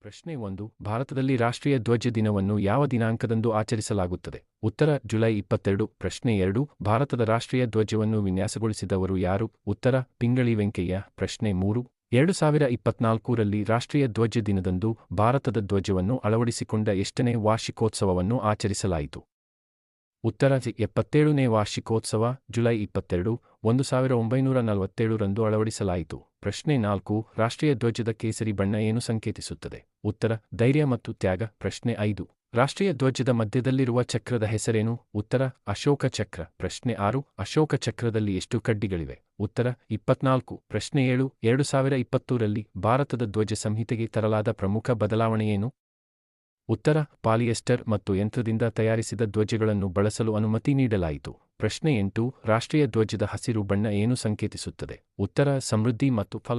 ಪ್ರಶ್ನೆ 1. ಭಾರತದಲ್ಲಿ ರಾಷ್ಟ್ರೀಯ ಧ್ವಜ ದಿನವನ್ನು ಯಾವ ದಿನಾಂಕದಂದು ಆಚರಿಸಲಾಗುತ್ತದೆ? ಉತ್ತರ ಜುಲೈ 22. ಪ್ರಶ್ನೆ 2. ಭಾರತದ ರಾಷ್ಟ್ರೀಯ ಧ್ವಜವನ್ನು ವಿನ್ಯಾಸಗೊಳಿಸಿದವರು ಯಾರು? ಉತ್ತರ ಪಿಂಗಳಿ ವೆಂಕಯ್ಯ. ಪ್ರಶ್ನೆ 3. 2024ರಲ್ಲಿ ರಾಷ್ಟ್ರೀಯ ಧ್ವಜ ದಿನದಂದು ಭಾರತದ ಧ್ವಜವನ್ನು ಅಳವಡಿಸಿಕೊಂಡ ಎಷ್ಟನೇ ವಾರ್ಷಿಕೋತ್ಸವವನ್ನು ಆಚರಿಸಲಾಯಿತು? ಉತ್ತರ 77ನೇ ವಾರ್ಷಿಕೋತ್ಸವ ಜುಲೈ 22, 1947ರಂದು ಅಳವಡಿಸಲಾಯಿತು. ಪ್ರಶ್ನೆ 4. ರಾಷ್ಟ್ರೀಯ ಧ್ವಜದ ಕೇಸರಿ ಬಣ್ಣ ಏನು ಸಂಕೇತಿಸುತ್ತದೆ? ಉತ್ತರ ಧೈರ್ಯ ಮತ್ತು ತ್ಯಾಗ. ಪ್ರಶ್ನೆ 5. ರಾಷ್ಟ್ರೀಯ ಧ್ವಜದ ಮಧ್ಯದಲ್ಲಿರುವ ಚಕ್ರದ ಹೆಸರೇನು? ಉತ್ತರ ಅಶೋಕ ಚಕ್ರ. ಪ್ರಶ್ನೆ 6. ಅಶೋಕ ಚಕ್ರದಲ್ಲಿ ಎಷ್ಟು ಕಡ್ಡಿಗಳಿವೆ? ಉತ್ತರ 24. ಪ್ರಶ್ನೆ 7. 2020ರಲ್ಲಿ ಭಾರತದ ಧ್ವಜ ಸಂಹಿತೆಗೆ ತರಲಾದ ಪ್ರಮುಖ ಬದಲಾವಣೆಯೇನು? ಉತ್ತರ ಪಾಲಿಯೆಸ್ಟರ್ ಮತ್ತು ಯಂತ್ರದಿಂದ ತಯಾರಿಸಿದ ಧ್ವಜಗಳನ್ನು ಬಳಸಲು ಅನುಮತಿ ನೀಡಲಾಯಿತು. ಪ್ರಶ್ನೆ 8. ರಾಷ್ಟ್ರೀಯ ಧ್ವಜದ ಹಸಿರು ಬಣ್ಣ ಏನು ಸಂಕೇತಿಸುತ್ತದೆ? ಉತ್ತರ ಸಮೃದ್ಧಿ ಮತ್ತು ಫಲವತ್ತತೆ.